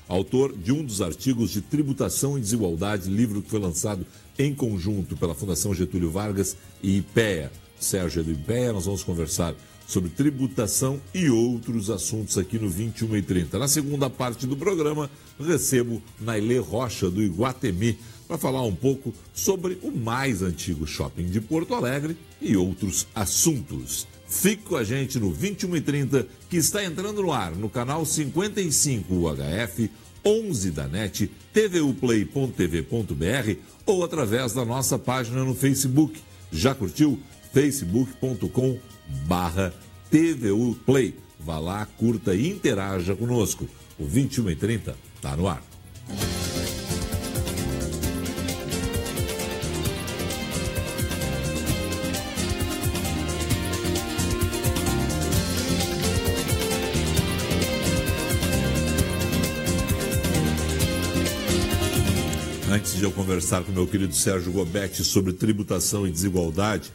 autor de um dos artigos de Tributação e Desigualdade, livro que foi lançado em conjunto pela Fundação Getúlio Vargas e IPEA. Sérgio do IPEA, nós vamos conversar sobre tributação e outros assuntos aqui no 21h30. Na segunda parte do programa, recebo Nailê Rocha, do Iguatemi, para falar um pouco sobre o mais antigo shopping de Porto Alegre e outros assuntos. Fique com a gente no 21h30, que está entrando no ar no canal 55 UHF, 11 da NET, tvuplay.tv.br ou através da nossa página no Facebook. Já curtiu? facebook.com/TVUplay. Vá lá, curta e interaja conosco. O 21h30 está no ar. Antes de eu conversar com meu querido Sérgio Gobetti sobre tributação e desigualdade,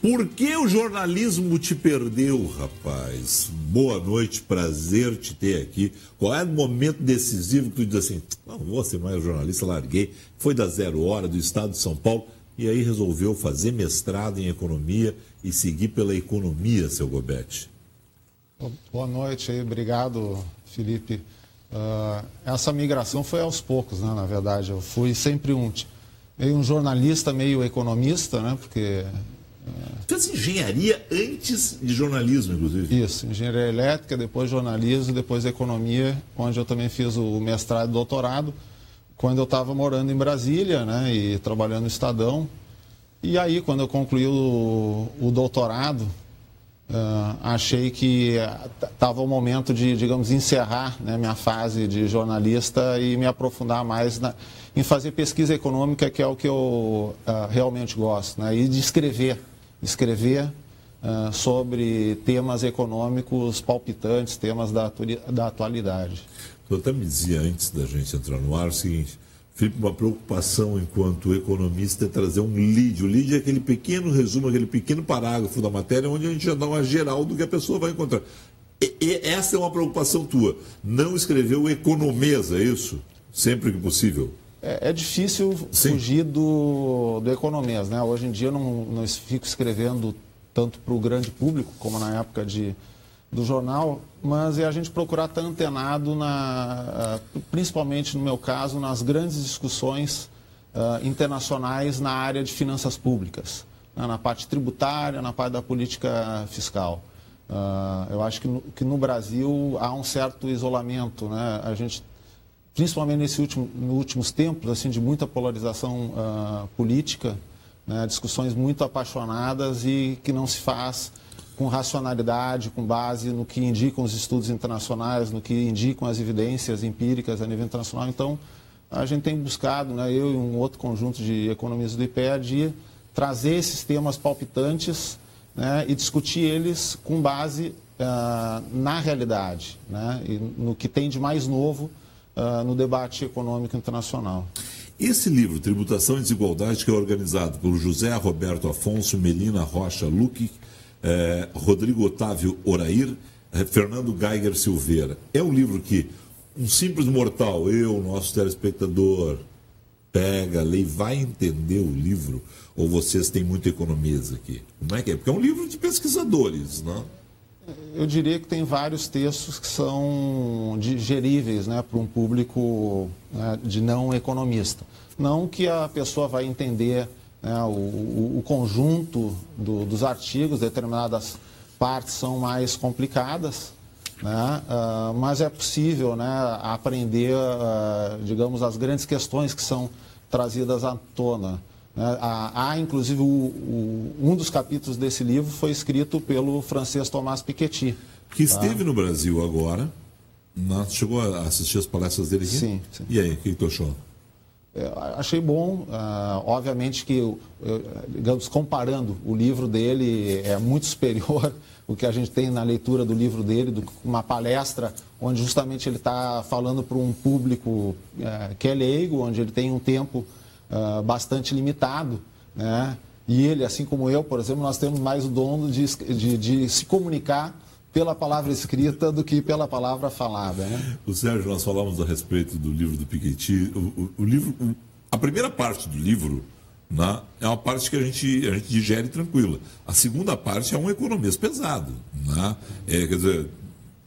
por que o jornalismo te perdeu, rapaz? Boa noite, prazer te ter aqui. Qual é o momento decisivo que tu diz assim, não vou ser mais jornalista, larguei, foi da 0 Hora, do estado de São Paulo, e aí resolveu fazer mestrado em economia e seguir pela economia, seu Gobetti? Boa noite aí, obrigado, Felipe. Essa migração foi aos poucos, né, na verdade. Eu fui sempre meio um jornalista, meio economista, né, porque... Fez engenharia antes de jornalismo, inclusive. Isso, engenharia elétrica, depois jornalismo, depois economia, onde eu também fiz o mestrado e doutorado, quando eu estava morando em Brasília, né, e trabalhando no Estadão. E aí, quando eu concluí o doutorado, achei que estava o momento de, digamos, encerrar, né, minha fase de jornalista e me aprofundar mais em fazer pesquisa econômica, que é o que eu realmente gosto, né, e de escrever sobre temas econômicos palpitantes, temas da atualidade. Eu até me dizia antes da gente entrar no ar o seguinte, Felipe, uma preocupação enquanto economista é trazer um lead. O lead é aquele pequeno resumo, aquele pequeno parágrafo da matéria onde a gente já dá uma geral do que a pessoa vai encontrar. E essa é uma preocupação tua. Não escrever o economesa, é isso? Sempre que possível. É difícil fugir do economês, né? Hoje em dia eu não fico escrevendo tanto para o grande público, como na época do jornal, mas é a gente procurar estar antenado, principalmente no meu caso, nas grandes discussões internacionais na área de finanças públicas, né? Na parte tributária, na parte da política fiscal. Eu acho que no Brasil há um certo isolamento, né? A gente, principalmente nos últimos tempos, assim, de muita polarização política, né, discussões muito apaixonadas e que não se faz com racionalidade, com base no que indicam os estudos internacionais, no que indicam as evidências empíricas a nível internacional. Então, a gente tem buscado, né, eu e um outro conjunto de economistas do IPEA, de trazer esses temas palpitantes, né, e discutir eles com base na realidade, né, e no que tem de mais novo no debate econômico internacional. Esse livro, Tributação e Desigualdade, que é organizado pelo José Roberto Afonso, Melina Rocha Luque, Rodrigo Otávio Orair, Fernando Geiger Silveira. É um livro que um simples mortal, nosso telespectador, pega, lê e vai entender o livro? Ou vocês têm muita economia aqui? Como é que é? Porque é um livro de pesquisadores, não? Eu diria que tem vários textos que são digeríveis, né, para um público, né, de não economista. Não que a pessoa vai entender, né, o conjunto dos artigos, determinadas partes são mais complicadas, né, mas é possível, né, aprender, digamos, as grandes questões que são trazidas à tona. Há, inclusive, um dos capítulos desse livro foi escrito pelo francês Thomas Piketty. Que esteve no Brasil agora. Chegou a assistir as palestras dele aqui? Sim. E aí, o que tu achou? Achei bom. Obviamente que, digamos, comparando, o livro dele é muito superior o que a gente tem na leitura do livro dele, uma palestra onde justamente ele está falando para um público que é leigo, onde ele tem um tempo bastante limitado, né? E ele, assim como eu, por exemplo, nós temos mais o dom de se comunicar pela palavra escrita do que pela palavra falada, né? O Sérgio, nós falamos a respeito do livro do Piketty. O livro, a primeira parte do livro, né, é uma parte que a gente digere tranquila. A segunda parte é um economês pesado. Né? Quer dizer,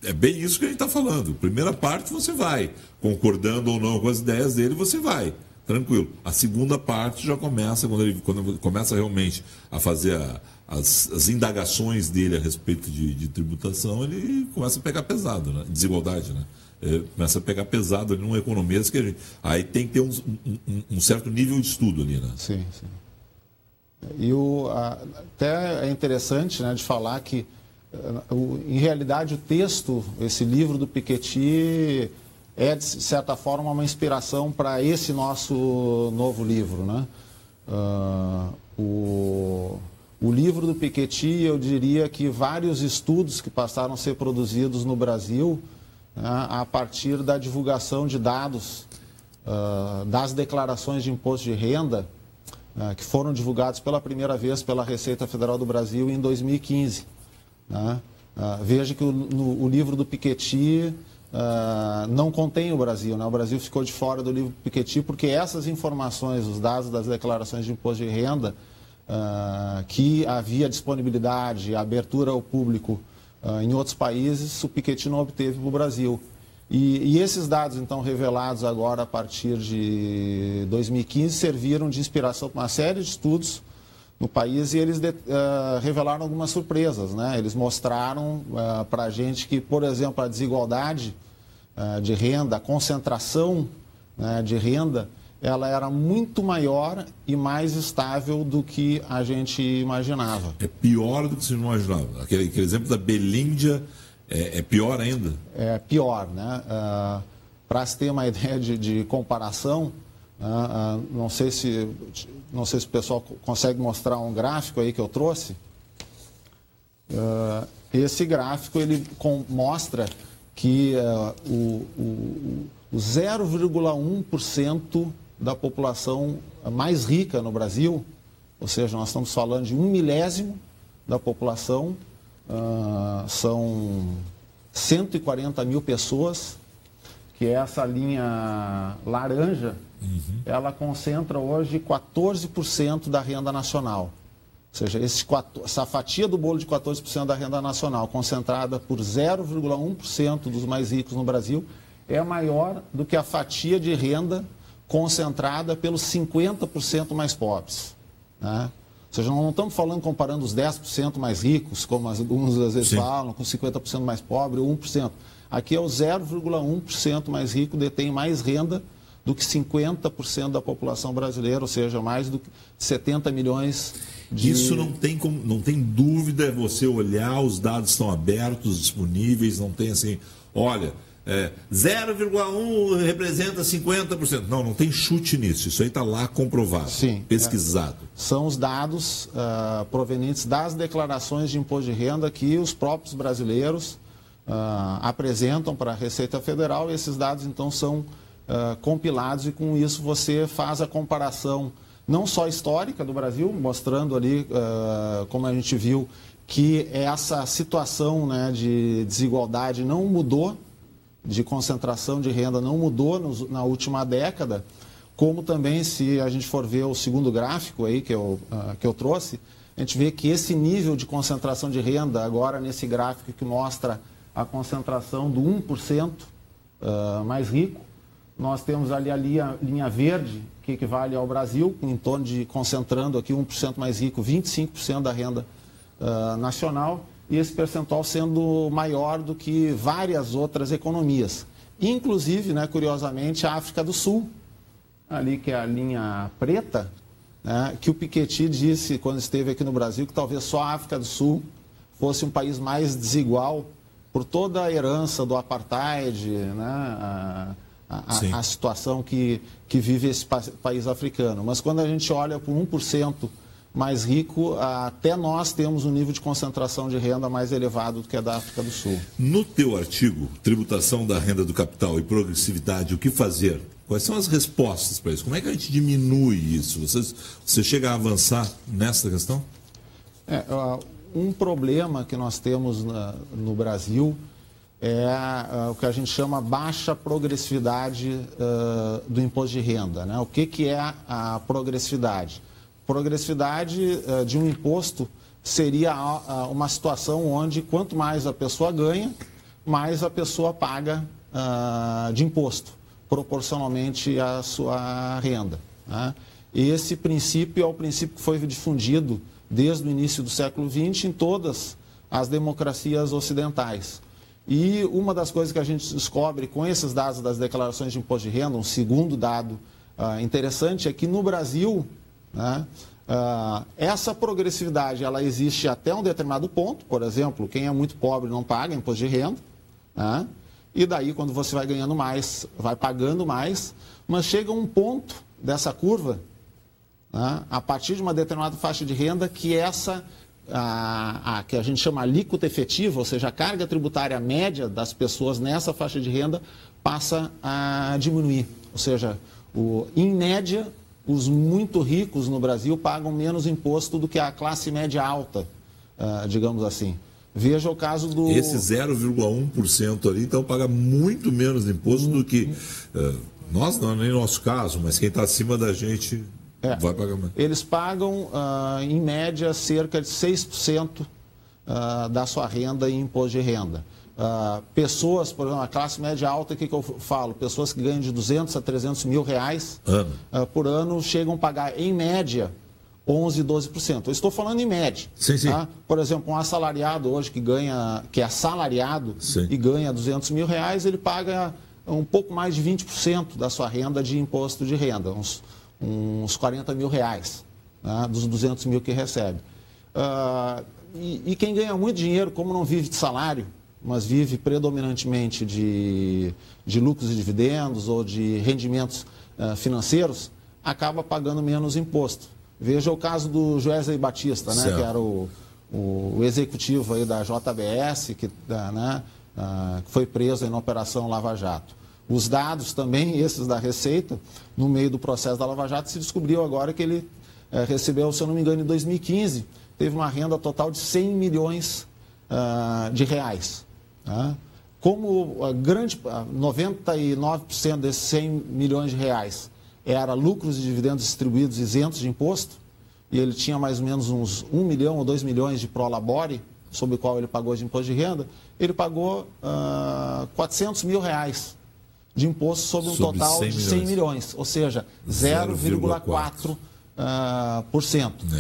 é bem isso que a gente está falando. Primeira parte você vai, concordando ou não com as ideias dele, você vai, tranquilo. A segunda parte já começa, quando ele começa realmente a fazer as indagações dele a respeito de tributação, ele começa a pegar pesado, né? Desigualdade, né? Começa a pegar pesado ali num economês que a gente, aí tem que ter um certo nível de estudo ali, né? Sim, sim. E até é interessante, né, de falar que, em realidade, o texto, esse livro do Piketty é, de certa forma, uma inspiração para esse nosso novo livro, né? O livro do Piketty, eu diria que vários estudos que passaram a ser produzidos no Brasil, né, a partir da divulgação de dados das declarações de imposto de renda, que foram divulgados pela primeira vez pela Receita Federal do Brasil em 2015. Né? Veja que o livro do Piketty não contém o Brasil, né? O Brasil ficou de fora do livro do Piketty porque essas informações, os dados das declarações de imposto de renda, que havia disponibilidade, abertura ao público em outros países, o Piketty não obteve para o Brasil. E esses dados, então, revelados agora a partir de 2015, serviram de inspiração para uma série de estudos no país e eles revelaram algumas surpresas, né? Eles mostraram para a gente que, por exemplo, a desigualdade de renda, a concentração, né, de renda, ela era muito maior e mais estável do que a gente imaginava. É pior do que se imaginava. Aquele exemplo da Belíndia é pior ainda? É pior, né? Para se ter uma ideia de comparação, não sei se o pessoal consegue mostrar um gráfico aí que eu trouxe. Esse gráfico ele mostra que o 0,1% da população mais rica no Brasil, ou seja, nós estamos falando de 1/1000 da população, são 140 mil pessoas, que é essa linha laranja, ela concentra hoje 14% da renda nacional. Ou seja, essa fatia do bolo de 14% da renda nacional, concentrada por 0,1% dos mais ricos no Brasil, é maior do que a fatia de renda concentrada pelos 50% mais pobres. Né? Ou seja, não estamos falando comparando os 10% mais ricos, como alguns às vezes falam, com 50% mais pobre, ou 1%. Aqui é o 0,1% mais rico detém mais renda do que 50% da população brasileira, ou seja, mais do que 70 milhões de... Isso não tem dúvida, é você olhar, os dados estão abertos, disponíveis, não tem assim, olha, 0,1 representa 50%. Não tem chute nisso, isso aí está lá comprovado, pesquisado. São os dados provenientes das declarações de imposto de renda que os próprios brasileiros apresentam para a Receita Federal, e esses dados então são compilados, e com isso você faz a comparação não só histórica do Brasil, mostrando ali, como a gente viu, que essa situação, né, de desigualdade não mudou, de concentração de renda não mudou na última década, como também, se a gente for ver o segundo gráfico aí que eu trouxe, a gente vê que esse nível de concentração de renda, agora nesse gráfico que mostra a concentração do 1% mais rico, nós temos ali a linha verde, que equivale ao Brasil, em torno de, concentrando aqui 1% mais rico, 25% da renda nacional, e esse percentual sendo maior do que várias outras economias. Inclusive, né, curiosamente, a África do Sul, ali que é a linha preta, né, que o Piketty disse, quando esteve aqui no Brasil, que talvez só a África do Sul fosse um país mais desigual por toda a herança do apartheid, né, a situação que vive esse país africano. Mas quando a gente olha por 1% mais rico, até nós temos um nível de concentração de renda mais elevado do que a da África do Sul. No teu artigo, Tributação da Renda do Capital e Progressividade, o que fazer? Quais são as respostas para isso? Como é que a gente diminui isso? Você chega a avançar nessa questão? um problema que nós temos no Brasil é o que a gente chama baixa progressividade do imposto de renda, né? O que é a progressividade? Progressividade de um imposto seria uma situação onde quanto mais a pessoa ganha, mais a pessoa paga de imposto, proporcionalmente à sua renda, né? Esse princípio é o princípio que foi difundido desde o início do século XX em todas as democracias ocidentais. E uma das coisas que a gente descobre com esses dados das declarações de imposto de renda, um segundo dado interessante, é que no Brasil, né, essa progressividade ela existe até um determinado ponto. Por exemplo, quem é muito pobre não paga imposto de renda, né? E daí quando você vai ganhando mais, vai pagando mais, mas chega um ponto dessa curva, né, a partir de uma determinada faixa de renda, que que a gente chama alíquota efetiva, ou seja, a carga tributária média das pessoas nessa faixa de renda passa a diminuir. Ou seja, em média, os muito ricos no Brasil pagam menos imposto do que a classe média alta, digamos assim. Veja o caso do... Esse 0,1% ali, então, paga muito menos imposto do que... nós não, nem no nosso caso, mas quem está acima da gente... vai pagar mais. Eles pagam, em média, cerca de 6% da sua renda em imposto de renda. Pessoas, por exemplo, a classe média alta, o que eu falo? Pessoas que ganham de 200 a 300 mil reais por ano chegam a pagar, em média, 11%, 12%. Eu estou falando em média. Sim, sim. Tá? Por exemplo, um assalariado hoje que é assalariado, sim, e ganha 200 mil reais, ele paga um pouco mais de 20% da sua renda de imposto de renda, uns 40 mil reais, né, dos 200 mil que recebe. E quem ganha muito dinheiro, como não vive de salário, mas vive predominantemente de lucros e dividendos ou de rendimentos financeiros, acaba pagando menos imposto. Veja o caso do Joesley Batista, né, que era o executivo aí da JBS, que foi preso aí na Operação Lava Jato. Os dados também, esses da Receita, no meio do processo da Lava Jato, se descobriu agora que ele recebeu, se eu não me engano, em 2015, teve uma renda total de 100 milhões de reais. Né? Como 99% desses 100 milhões de reais era lucros e dividendos distribuídos isentos de imposto, e ele tinha mais ou menos uns 1 milhão ou 2 milhões de prolabore, sobre o qual ele pagou de imposto de renda, ele pagou 400 mil reais de imposto sobre um total de 100 milhões, ou seja, 0,4%.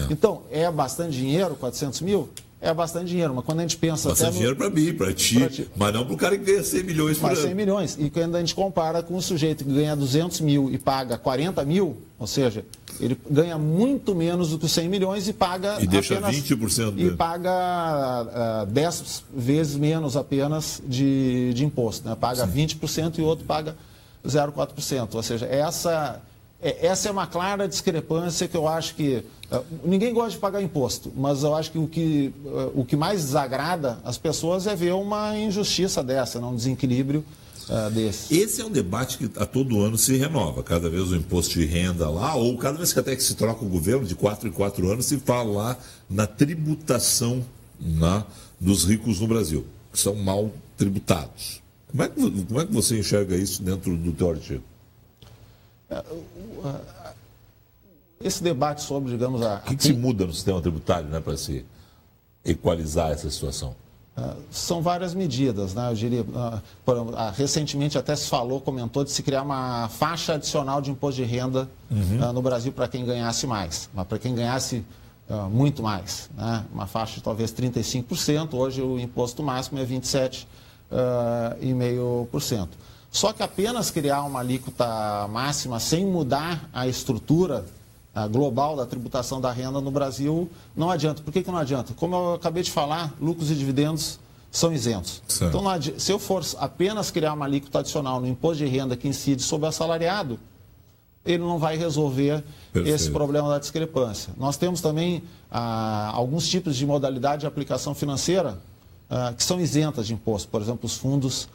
Então, é bastante dinheiro, 400 mil? É bastante dinheiro, mas quando a gente pensa... Bastante dinheiro para mim, para ti, mas não para o cara que ganha 100 milhões por ano. 100 milhões. E quando a gente compara com o sujeito que ganha 200 mil e paga 40 mil, ou seja, ele ganha muito menos do que 100 milhões e paga e deixa apenas... 20%. E paga 10 vezes menos apenas de imposto, né? Paga 20% e o outro paga 0,4%. Ou seja, essa é uma clara discrepância que eu acho que... ninguém gosta de pagar imposto, mas eu acho que o que mais desagrada as pessoas é ver uma injustiça dessa, um desequilíbrio desse. Esse é um debate que a todo ano se renova. Cada vez o imposto de renda lá, ou cada vez que até que se troca o governo, de 4 em 4 anos, se fala lá na tributação dos ricos no Brasil, que são mal tributados. Como é que você enxerga isso dentro do teu artigo? Esse debate sobre, digamos... O que se muda no sistema tributário, né, para se equalizar essa situação? São várias medidas, né? Eu diria, recentemente até se comentou de se criar uma faixa adicional de imposto de renda no Brasil para quem ganhasse mais, mas para quem ganhasse muito mais, né? Uma faixa de talvez 35%, hoje o imposto máximo é 27,5%. Só que apenas criar uma alíquota máxima sem mudar a estrutura global da tributação da renda no Brasil não adianta. Por que não adianta? Como eu acabei de falar, lucros e dividendos são isentos. Certo. Então, se eu for apenas criar uma alíquota adicional no imposto de renda que incide sobre o assalariado, ele não vai resolver esse problema da discrepância. Nós temos também alguns tipos de modalidade de aplicação financeira que são isentas de imposto, por exemplo, os fundos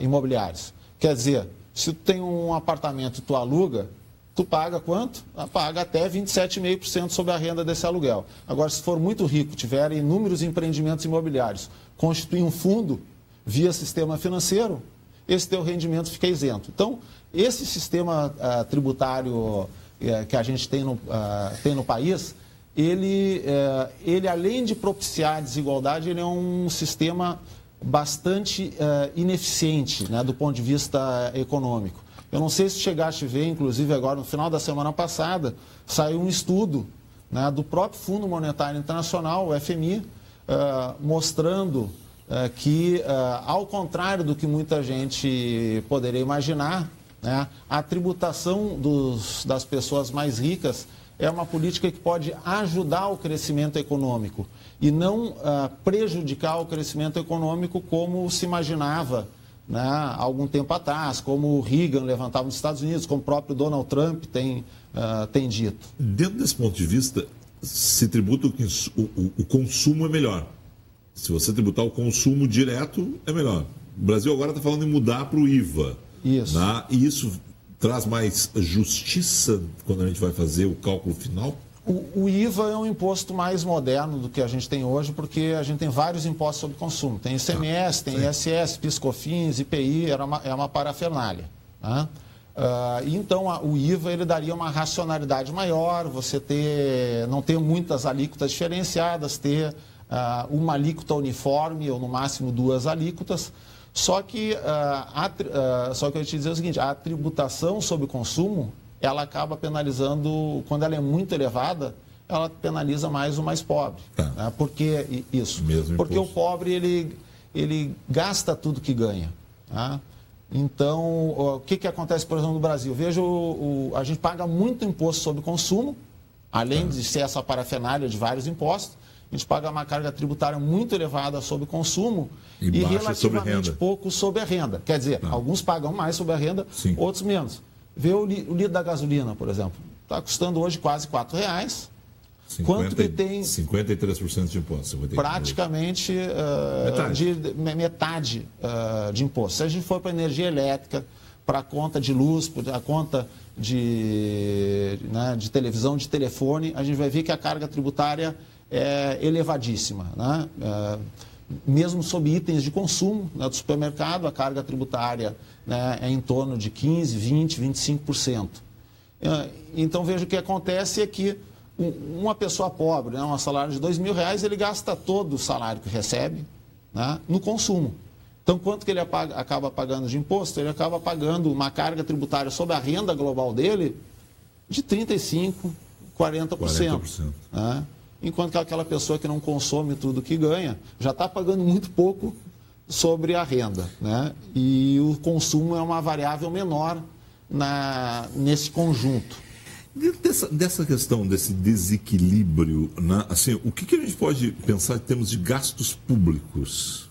imobiliários. Quer dizer, se tu tem um apartamento e tu aluga, tu paga quanto? Paga até 27,5% sobre a renda desse aluguel. Agora, se for muito rico, tiver inúmeros empreendimentos imobiliários, constituir um fundo via sistema financeiro, esse teu rendimento fica isento. Então, esse sistema tributário que a gente tem no país, ele além de propiciar a desigualdade, ele é um sistema bastante ineficiente, né, do ponto de vista econômico. Eu não sei se chegaste a ver, inclusive agora no final da semana passada, saiu um estudo, né, do próprio Fundo Monetário Internacional, o FMI, mostrando que, ao contrário do que muita gente poderia imaginar, né, a tributação das pessoas mais ricas é uma política que pode ajudar o crescimento econômico e não prejudicar o crescimento econômico como se imaginava, né, há algum tempo atrás, como o Reagan levantava nos Estados Unidos, como o próprio Donald Trump tem dito. Dentro desse ponto de vista, se tributa o consumo é melhor. Se você tributar o consumo direto, é melhor. O Brasil agora está falando em mudar para o IVA. Isso. Né? E isso traz mais justiça quando a gente vai fazer o cálculo final? O IVA é um imposto mais moderno do que a gente tem hoje, porque a gente tem vários impostos sobre consumo. Tem ICMS, tem ISS, PIS/COFINS, IPI, é uma parafernália. Né? Então, o IVA ele daria uma racionalidade maior, você não ter muitas alíquotas diferenciadas, ter uma alíquota uniforme ou no máximo 2 alíquotas. Só que eu ia te dizer o seguinte, a tributação sobre o consumo, ela acaba penalizando, quando ela é muito elevada, ela penaliza mais o mais pobre. Né? Por que isso? Porque o pobre, ele gasta tudo que ganha. Tá? Então, o que acontece, por exemplo, no Brasil? Veja, a gente paga muito imposto sobre consumo, além de ser essa parafernália de vários impostos, a gente paga uma carga tributária muito elevada sobre o consumo e relativamente pouco sobre a renda. Quer dizer, alguns pagam mais sobre a renda, sim, outros menos. Vê o litro da gasolina, por exemplo. Está custando hoje quase R$4. Quanto que tem? 53% de imposto. Praticamente metade de imposto. Se a gente for para a energia elétrica, para a conta de luz, para a conta de televisão, de telefone, a gente vai ver que a carga tributária é elevadíssima. Né? Mesmo sob itens de consumo, né, do supermercado, a carga tributária, né, é em torno de 15%, 20%, 25%. Então, veja, o que acontece é que uma pessoa pobre, né, um salário de R$2.000, ele gasta todo o salário que recebe, né, no consumo. Então, quanto que ele acaba pagando de imposto? Ele acaba pagando uma carga tributária sobre a renda global dele de 35%, 40%. Né? Enquanto que aquela pessoa que não consome tudo que ganha já está pagando muito pouco sobre a renda. Né? E o consumo é uma variável menor nesse conjunto. Dessa questão, desse desequilíbrio, né? Assim, o que a gente pode pensar em termos de gastos públicos?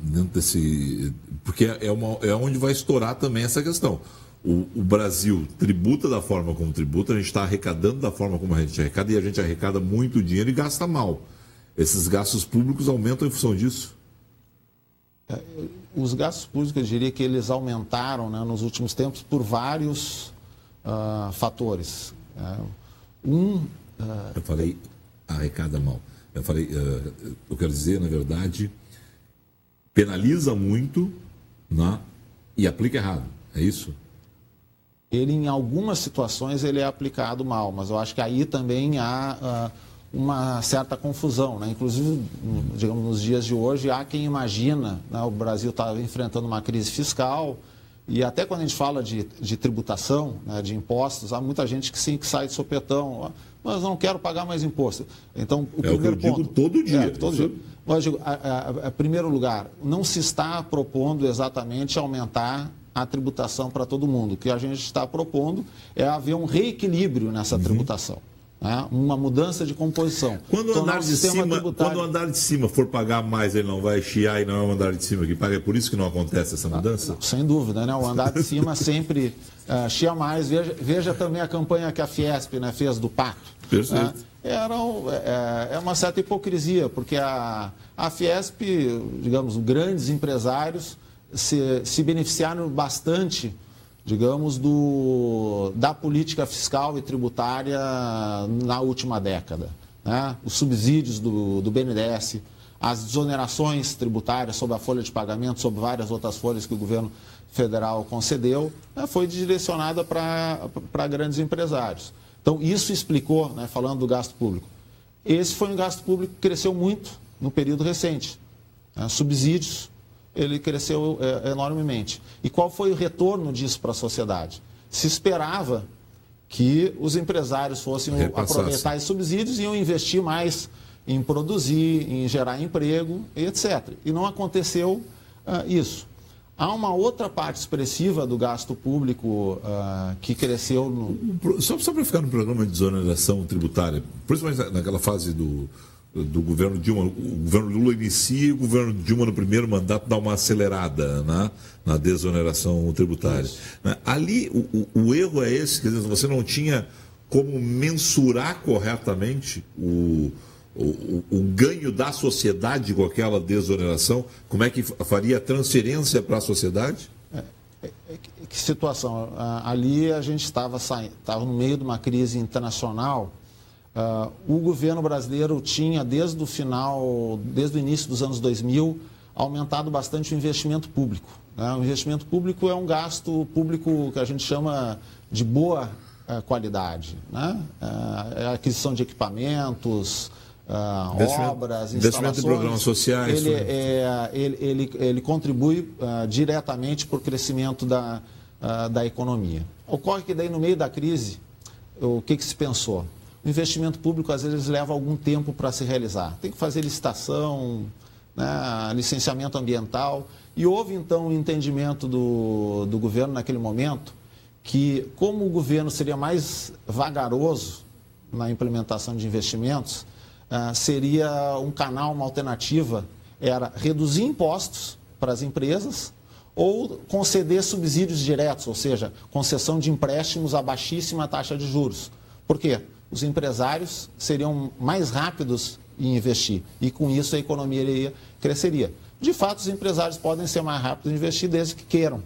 Dentro desse... Porque é onde vai estourar também essa questão. O Brasil tributa da forma como tributa, a gente está arrecadando da forma como a gente arrecada, e a gente arrecada muito dinheiro e gasta mal. Esses gastos públicos aumentam em função disso? Os gastos públicos, eu diria que eles aumentaram, né, nos últimos tempos por vários fatores. Eu falei arrecada mal. Eu quero dizer, na verdade, penaliza muito, né, e aplica errado. É isso? Ele, em algumas situações, ele é aplicado mal, mas eu acho que aí também há uma certa confusão, né? Inclusive, digamos, nos dias de hoje, há quem imagina, né, o Brasil está enfrentando uma crise fiscal, e até quando a gente fala de tributação, né, de impostos, há muita gente que sai de sopetão, mas eu não quero pagar mais imposto. Então, o primeiro ponto... Eu digo todo dia. Todo dia. Mas eu digo, em primeiro lugar, não se está propondo exatamente aumentar a tributação para todo mundo. O que a gente está propondo é haver um reequilíbrio nessa tributação. Né? Uma mudança de composição. Quando o andar de cima for pagar mais, ele não vai chiar e não é o andar de cima que paga. É por isso que não acontece essa mudança? Não, sem dúvida, né? O andar de cima sempre chia mais. Veja também a campanha que a Fiesp, né, fez do Pato. Perfeito. É uma certa hipocrisia, porque a Fiesp, digamos, grandes empresários se beneficiaram bastante digamos, da política fiscal e tributária na última década, né? Os subsídios do BNDES, as desonerações tributárias sobre a folha de pagamento, sobre várias outras folhas que o governo federal concedeu, né, foi direcionada para grandes empresários. Então, isso explicou, né, falando do gasto público. Esse foi um gasto público que cresceu muito no período recente. Né, subsídios, ele cresceu enormemente. E qual foi o retorno disso para a sociedade? Se esperava que os empresários fossem aproveitar esses subsídios e iam investir mais em produzir, em gerar emprego, etc. E não aconteceu isso. Há uma outra parte expressiva do gasto público que cresceu no... Só para ficar no programa de desoneração tributária, principalmente naquela fase do governo Dilma, o governo Lula inicia e o governo Dilma no primeiro mandato dá uma acelerada, né, na desoneração tributária. Isso. Ali o erro é esse, quer dizer, você não tinha como mensurar corretamente o ganho da sociedade com aquela desoneração, como é que faria a transferência para a sociedade? Que situação? Ali a gente estava no meio de uma crise internacional. O governo brasileiro tinha, desde o início dos anos 2000, aumentado bastante o investimento público. Né? O investimento público é um gasto público que a gente chama de boa qualidade. Né? É a aquisição de equipamentos, obras, instalações. Em programas sociais. Ele contribui diretamente para o crescimento da economia. Ocorre que daí, no meio da crise, o que se pensou? O investimento público, às vezes, leva algum tempo para se realizar. Tem que fazer licitação, né, licenciamento ambiental. E houve, então, um entendimento do governo naquele momento que, como o governo seria mais vagaroso na implementação de investimentos, seria um canal, uma alternativa, era reduzir impostos para as empresas ou conceder subsídios diretos, ou seja, concessão de empréstimos a baixíssima taxa de juros. Por quê? Os empresários seriam mais rápidos em investir e, com isso, a economia cresceria. De fato, os empresários podem ser mais rápidos em investir desde que queiram.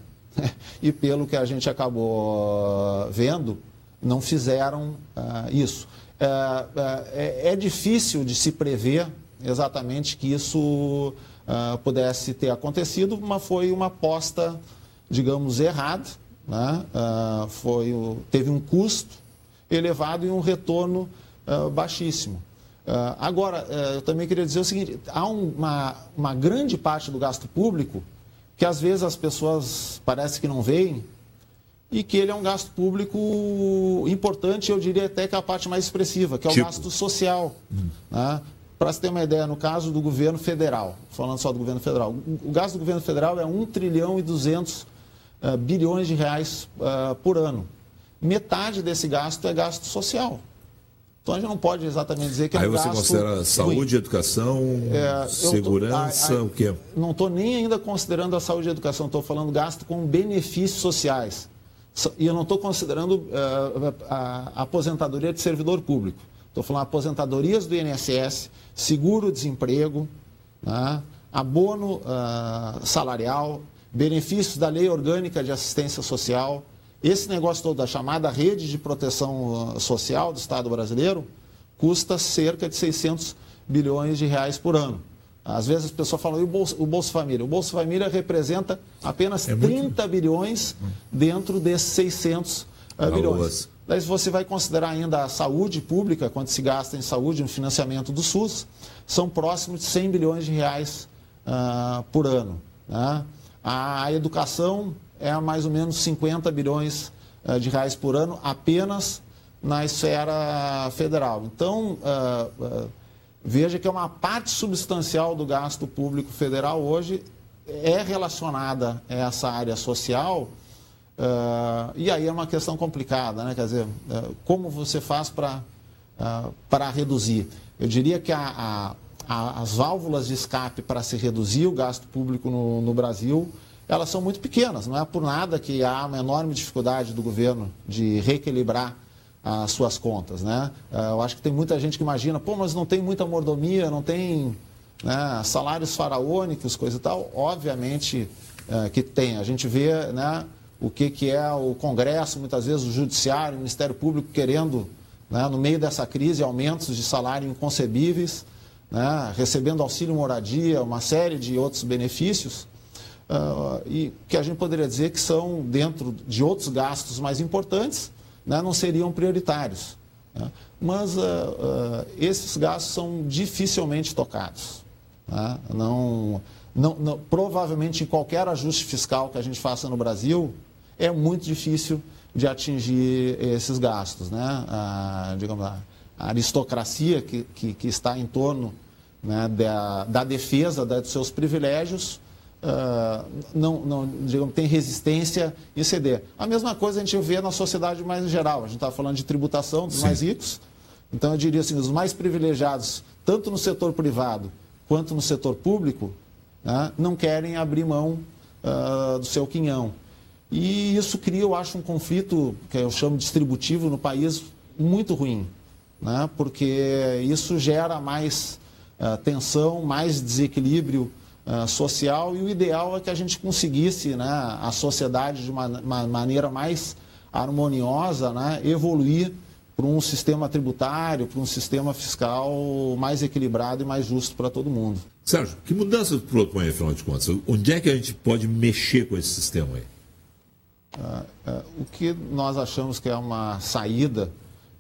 E, pelo que a gente acabou vendo, não fizeram isso. É difícil de se prever exatamente que isso pudesse ter acontecido, mas foi uma aposta, digamos, errada, né? Teve um custo elevado e um retorno baixíssimo. Agora, eu também queria dizer o seguinte, há uma grande parte do gasto público que às vezes as pessoas parece que não veem, e que ele é um gasto público importante, eu diria até que é a parte mais expressiva, que é o gasto social. Né? Para se ter uma ideia, no caso do governo federal, falando só do governo federal, o gasto do governo federal é 1 trilhão e 200 bilhões de reais por ano. Metade desse gasto é gasto social. Então a gente não pode exatamente dizer que é um gasto... Aí você considera saúde, educação, segurança, o quê? Não estou nem ainda considerando a saúde e a educação, estou falando gasto com benefícios sociais. E eu não estou considerando a aposentadoria de servidor público. Estou falando aposentadorias do INSS, seguro-desemprego, né, abono salarial, benefícios da Lei Orgânica de Assistência Social. Esse negócio todo, a chamada rede de proteção social do Estado brasileiro, custa cerca de 600 bilhões de reais por ano. Às vezes as pessoas falam, e o Bolsa Família? O Bolsa Família representa apenas 30 bilhões dentro desses 600 bilhões. Daí, se você vai considerar ainda a saúde pública, quanto se gasta em saúde, no financiamento do SUS, são próximos de 100 bilhões de reais por ano. Né? A educação é mais ou menos 50 bilhões de reais por ano, apenas na esfera federal. Então, veja que uma parte substancial do gasto público federal hoje é relacionada a essa área social, e aí é uma questão complicada, né? Quer dizer, como você faz para reduzir? Eu diria que as válvulas de escape para se reduzir o gasto público no Brasil, elas são muito pequenas. Não é por nada que há uma enorme dificuldade do governo de reequilibrar as suas contas, né? Eu acho que tem muita gente que imagina, mas não tem muita mordomia, não tem, né, salários faraônicos, coisa e tal. Obviamente que tem. A gente vê, né, o que é o Congresso, muitas vezes o Judiciário, o Ministério Público querendo, né, no meio dessa crise, aumentos de salário inconcebíveis, né, recebendo auxílio moradia, uma série de outros benefícios, e que a gente poderia dizer que são, dentro de outros gastos mais importantes, né, não seriam prioritários. Né? Mas esses gastos são dificilmente tocados. Né? Provavelmente, em qualquer ajuste fiscal que a gente faça no Brasil, é muito difícil de atingir esses gastos. Né? Digamos, a aristocracia que está em torno, né, da defesa dos seus privilégios digamos, tem resistência em ceder. A mesma coisa a gente vê na sociedade mais em geral. A gente está falando de tributação dos mais ricos. Então, eu diria assim, os mais privilegiados, tanto no setor privado quanto no setor público, né, não querem abrir mão do seu quinhão. E isso cria, eu acho, um conflito, que eu chamo de distributivo, no país muito ruim, né, porque isso gera mais tensão, mais desequilíbrio social, e o ideal é que a gente conseguisse, né, a sociedade de uma maneira mais harmoniosa, né, evoluir para um sistema tributário, para um sistema fiscal mais equilibrado e mais justo para todo mundo. Sérgio, que mudança tu propõe, afinal de contas? Onde é que a gente pode mexer com esse sistema aí? O que nós achamos que é uma saída,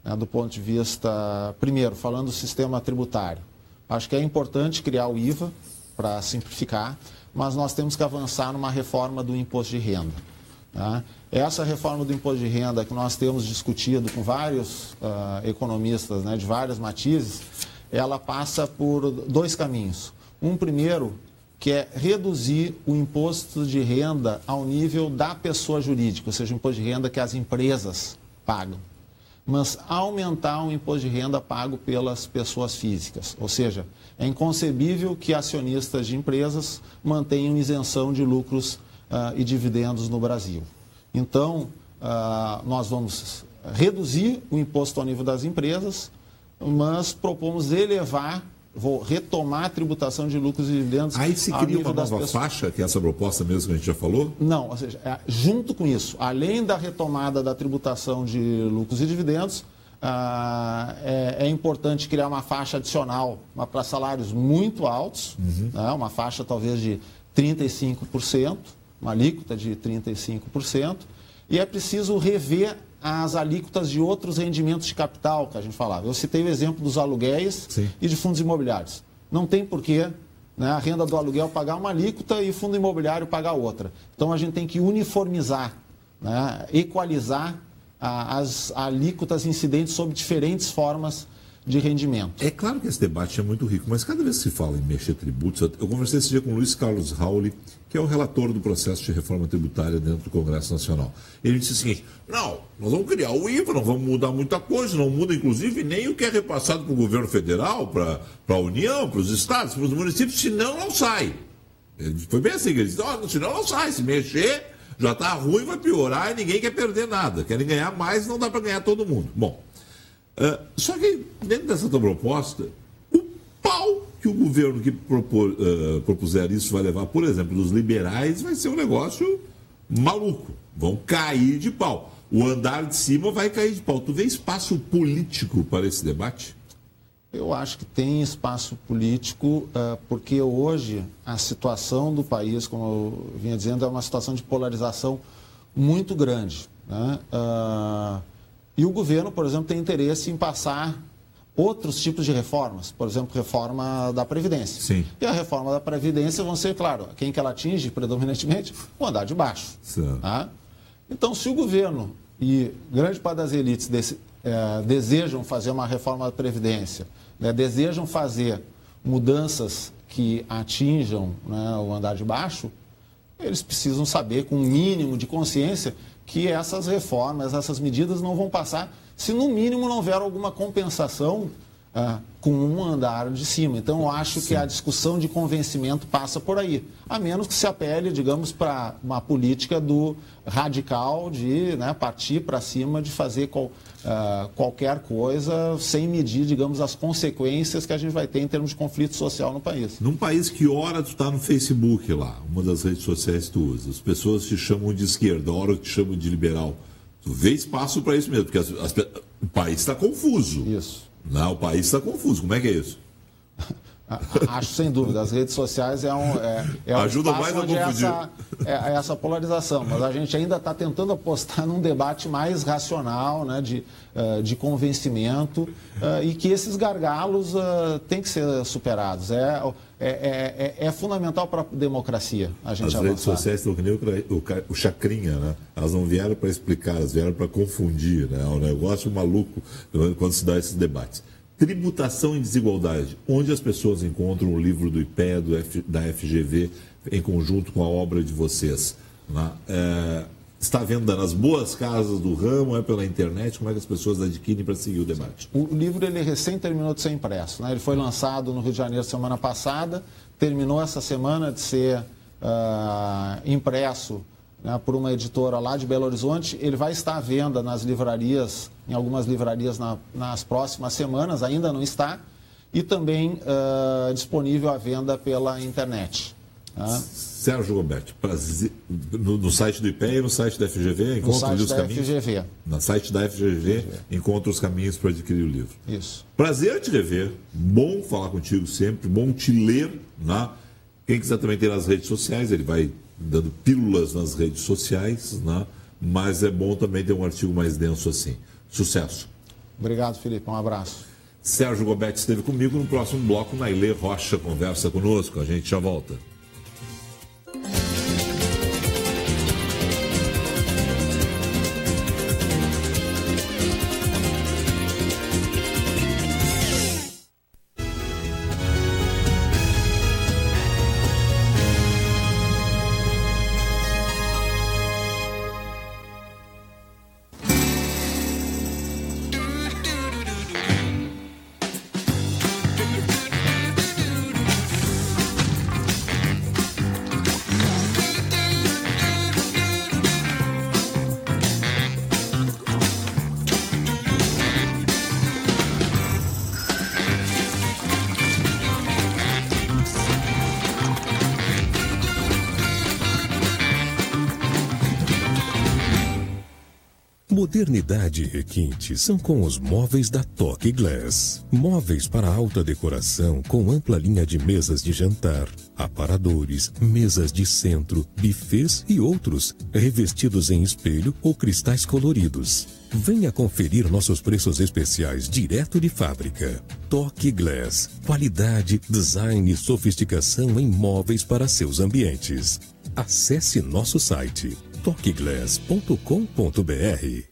né, do ponto de vista, primeiro, falando do sistema tributário, acho que é importante criar o IVA para simplificar, mas nós temos que avançar numa reforma do imposto de renda. Tá? Essa reforma do imposto de renda que nós temos discutido com vários economistas, né, de vários matizes, ela passa por dois caminhos. Um primeiro, que é reduzir o imposto de renda ao nível da pessoa jurídica, ou seja, o imposto de renda que as empresas pagam, mas aumentar o imposto de renda pago pelas pessoas físicas. Ou seja, é inconcebível que acionistas de empresas mantenham isenção de lucros e dividendos no Brasil. Então, nós vamos reduzir o imposto ao nível das empresas, mas propomos elevar, retomar a tributação de lucros e dividendos. Aí se cria uma nova faixa, que é essa proposta mesmo que a gente já falou? Não, ou seja, junto com isso, além da retomada da tributação de lucros e dividendos, é importante criar uma faixa adicional para salários muito altos, né, uma faixa talvez de 35%, uma alíquota de 35%, e é preciso rever as alíquotas de outros rendimentos de capital que a gente falava. Eu citei o exemplo dos aluguéis e de fundos imobiliários. Não tem porquê, né, a renda do aluguel pagar uma alíquota e o fundo imobiliário pagar outra. Então, a gente tem que uniformizar, né, equalizar as alíquotas incidentes sobre diferentes formas de rendimento. É claro que esse debate é muito rico, mas cada vez que se fala em mexer tributos, eu conversei esse dia com o Luiz Carlos Rauli, que é o relator do processo de reforma tributária dentro do Congresso Nacional. Ele disse o seguinte: não, nós vamos criar o IVA, não vamos mudar muita coisa, não muda inclusive nem o que é repassado para o governo federal, para a União, para os estados, para os municípios, senão não sai. Foi bem assim que ele disse: oh, senão não sai, se mexer já está ruim, vai piorar e ninguém quer perder nada, querem ganhar mais, não dá para ganhar todo mundo. Bom, só que dentro dessa tua proposta, o pau que o governo que propuser isso vai levar, por exemplo, dos liberais, vai ser um negócio maluco. Vão cair de pau. O andar de cima vai cair de pau. Tu vê espaço político para esse debate? Eu acho que tem espaço político, porque hoje a situação do país, como eu vinha dizendo, é uma situação de polarização muito grande, né? E o governo, por exemplo, tem interesse em passar outros tipos de reformas, por exemplo, reforma da Previdência. Sim. E a reforma da Previdência vão ser, claro, quem que ela atinge predominantemente? O andar de baixo. Tá? Então, se o governo e grande parte das elites desejam fazer uma reforma da Previdência, né, desejam fazer mudanças que atinjam, né, o andar de baixo, eles precisam saber, com um mínimo de consciência, que essas reformas, essas medidas não vão passar se no mínimo não houver alguma compensação com um andar de cima. Então, eu acho que a discussão de convencimento passa por aí. A menos que se apele, digamos, para uma política do radical de, né, partir para cima, de fazer qualquer coisa sem medir, digamos, as consequências que a gente vai ter em termos de conflito social no país. Num país que hora tu está no Facebook lá, uma das redes sociais que tu usa, as pessoas te chamam de esquerda, hora te chamam de liberal. Tu vê espaço para isso mesmo, porque o país está confuso. Isso. Não, o país está confuso. Como é que é isso? Acho, sem dúvida, as redes sociais ajuda mais a confundir essa polarização, mas a gente ainda está tentando apostar num debate mais racional, né, de convencimento, e que esses gargalos têm que ser superados. É fundamental para a democracia a gente avançar. As redes sociais estão que nem o Chacrinha, né? Elas não vieram para explicar, elas vieram para confundir, né? É um negócio maluco quando se dá esses debates. Tributação e desigualdade, onde as pessoas encontram o livro do IPEA, da FGV, em conjunto com a obra de vocês. Né? Está à venda nas boas casas do ramo, é pela internet? Como é que as pessoas adquirem para seguir o debate? O livro ele recém terminou de ser impresso. Né? Ele foi lançado no Rio de Janeiro semana passada, terminou essa semana de ser impresso, né, por uma editora lá de Belo Horizonte. Ele vai estar à venda nas livrarias, em algumas livrarias nas próximas semanas, ainda não está, e também disponível à venda pela internet. Sérgio Gobetti, no site do IPEA e no site da FGV, encontra os caminhos? FGV. No site da FGV, encontra os caminhos para adquirir o livro. Isso. Prazer te rever, bom falar contigo sempre, bom te ler. Né? Quem quiser também ter nas redes sociais, ele vai dando pílulas nas redes sociais, né? Mas é bom também ter um artigo mais denso assim. Sucesso. Obrigado, Felipe. Um abraço. Sérgio Gobetti esteve comigo. No próximo bloco, Nailê Rocha conversa conosco. A gente já volta. Modernidade e requinte são com os móveis da Toque Glass. Móveis para alta decoração com ampla linha de mesas de jantar, aparadores, mesas de centro, bufês e outros, revestidos em espelho ou cristais coloridos. Venha conferir nossos preços especiais direto de fábrica. Toque Glass. Qualidade, design e sofisticação em móveis para seus ambientes. Acesse nosso site toqueglass.com.br.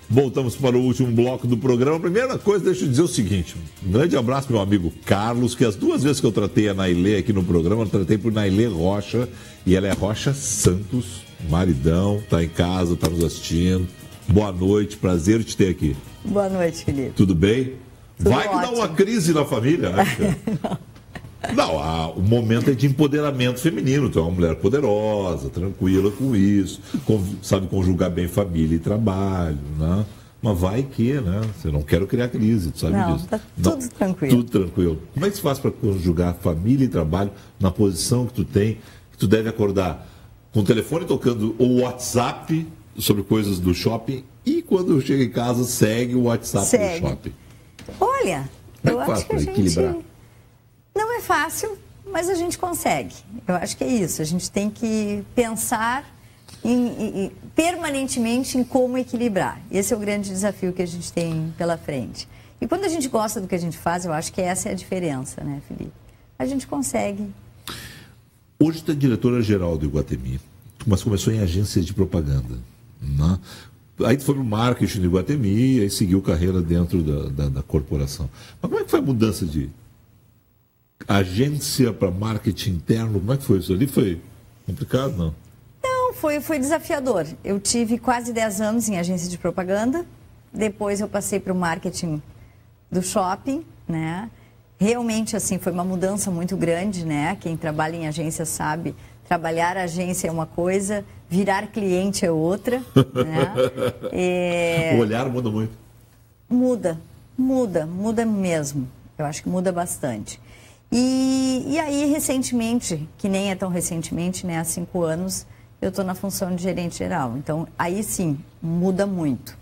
Voltamos para o último bloco do programa. Primeira coisa, deixa eu dizer o seguinte. Um grande abraço, meu amigo Carlos, que as duas vezes que eu tratei a Nailê aqui no programa, eu tratei por Nailê Rocha, e ela é Rocha Santos, maridão, tá em casa, tá nos assistindo. Boa noite, prazer te ter aqui. Boa noite, Felipe. Tudo bem? Tudo Vai ótimo. que dá uma crise na família, né? Não, o momento é de empoderamento feminino. Tu é uma mulher poderosa, tranquila com isso, sabe conjugar bem família e trabalho, né? Mas vai que, né? Você não quer criar crise, tu sabe disso. Tá tudo tranquilo. Tudo tranquilo. Como é que se faz para conjugar família e trabalho na posição que tu tem, que tu deve acordar com o telefone tocando o WhatsApp sobre coisas do shopping e quando chega em casa segue o WhatsApp do shopping? Olha, eu acho que a gente... equilibrar? Não é fácil, mas a gente consegue. Eu acho que é isso. A gente tem que pensar permanentemente em como equilibrar. Esse é o grande desafio que a gente tem pela frente. E quando a gente gosta do que a gente faz, eu acho que essa é a diferença, né, Felipe? A gente consegue. Hoje tu é diretora-geral do Iguatemi, mas começou em agências de propaganda, né? Aí tu foi pro marketing do Iguatemi, aí seguiu carreira dentro da corporação. Mas como é que foi a mudança de agência para marketing interno? Como é que foi isso ali? Foi complicado, não? Não, foi desafiador. Eu tive quase 10 anos em agência de propaganda, depois eu passei para o marketing do shopping, né? Realmente, assim, foi uma mudança muito grande, né? Quem trabalha em agência sabe, trabalhar agência é uma coisa, virar cliente é outra, né? O olhar muda muito. Muda mesmo. Eu acho que muda bastante. E aí, recentemente, que nem é tão recentemente, né? Há 5 anos, eu estou na função de gerente geral. Então, aí sim, muda muito.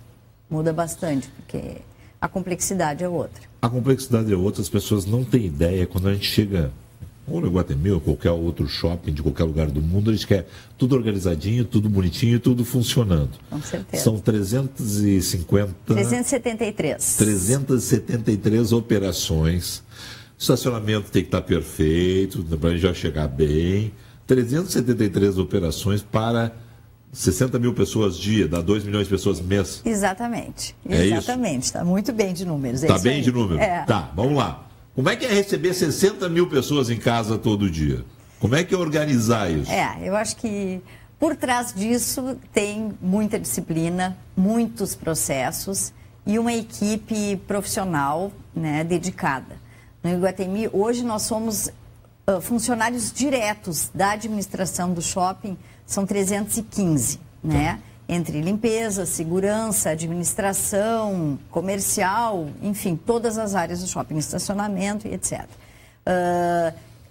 Muda bastante, porque a complexidade é outra. A complexidade é outra, as pessoas não têm ideia. Quando a gente chega, ou no Iguatemi, ou qualquer outro shopping de qualquer lugar do mundo, a gente quer tudo organizadinho, tudo bonitinho, tudo funcionando. Com certeza. São 373 operações. O estacionamento tem que estar perfeito, para a gente já chegar bem. 373 operações para 60 mil pessoas dia, dá 2 milhões de pessoas mês. Exatamente. É exatamente. Está muito bem de números. Está bem aí. de número? É. Tá, vamos lá. Como é que é receber 60 mil pessoas em casa todo dia? Como é que é organizar isso? Eu acho que por trás disso tem muita disciplina, muitos processos e uma equipe profissional, né, dedicada. No Iguatemi, hoje nós somos funcionários diretos da administração do shopping, são 315, né? Entre limpeza, segurança, administração, comercial, enfim, todas as áreas do shopping, estacionamento e etc.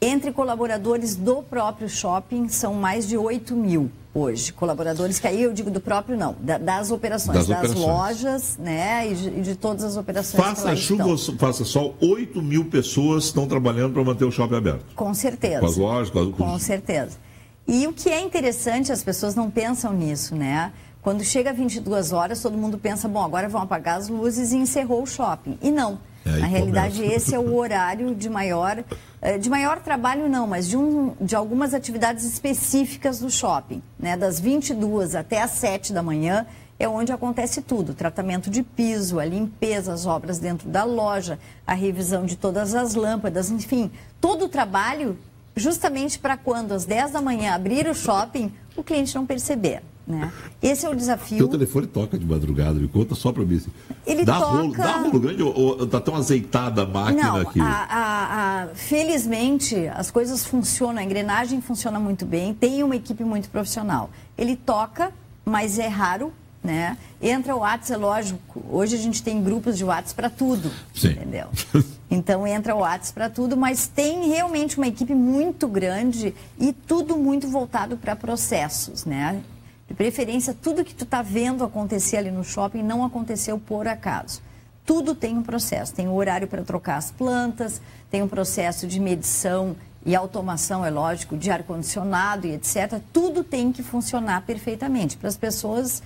Entre colaboradores do próprio shopping, são mais de 8 mil hoje. Colaboradores, que aí eu digo do próprio não, das operações, das lojas, né, e de todas as operações. Faça chuva ou faça sol, 8 mil pessoas estão trabalhando para manter o shopping aberto. Com certeza. Com as lojas, com certeza. E o que é interessante, as pessoas não pensam nisso, né? Quando chega 22 horas, todo mundo pensa, bom, agora vão apagar as luzes e encerrou o shopping. E não. Na realidade, esse é o horário de maior trabalho não, mas de algumas atividades específicas do shopping, né? Das 22 até as 7 da manhã é onde acontece tudo. Tratamento de piso, a limpeza, as obras dentro da loja, a revisão de todas as lâmpadas, enfim, todo o trabalho justamente para quando às 10 da manhã abrir o shopping, o cliente não perceber. Né? Esse é o desafio. Teu telefone toca de madrugada, me conta só para mim. Assim. Ele dá toca... rolo grande ou tá tão azeitada a máquina não, aqui? Felizmente as coisas funcionam, a engrenagem funciona muito bem, tem uma equipe muito profissional. Ele toca, mas é raro, né? Entra o WhatsApp, é lógico, hoje a gente tem grupos de WhatsApp para tudo, sim. Entendeu? Então entra o WhatsApp para tudo, mas tem realmente uma equipe muito grande e tudo muito voltado para processos, né? De preferência, tudo que tu está vendo acontecer ali no shopping não aconteceu por acaso. Tudo tem um processo. Tem um horário para trocar as plantas, tem um processo de medição e automação, é lógico, de ar-condicionado e etc. Tudo tem que funcionar perfeitamente para as pessoas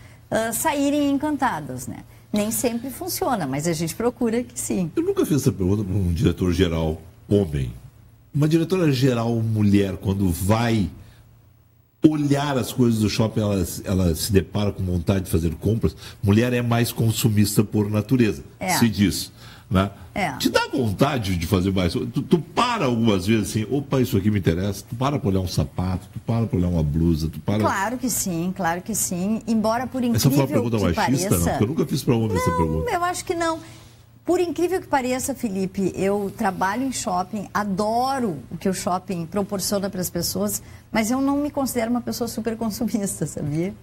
saírem encantadas, né? Nem sempre funciona, mas a gente procura que sim. Eu nunca fiz essa pergunta para um diretor-geral homem. Uma diretora-geral mulher, quando vai olhar as coisas do shopping, ela se depara com vontade de fazer compras. Mulher é mais consumista por natureza, se diz. Né? Te dá vontade de fazer mais? Tu para algumas vezes assim, opa, isso aqui me interessa. Tu para olhar um sapato, tu para olhar uma blusa, tu para... Claro que sim, claro que sim. Embora por incrível essa foi uma pergunta que machista, pareça... não? Porque eu nunca fiz para homem essa pergunta. Eu acho que não. Por incrível que pareça, Felipe, eu trabalho em shopping, adoro o que o shopping proporciona para as pessoas, mas eu não me considero uma pessoa super consumista, sabia?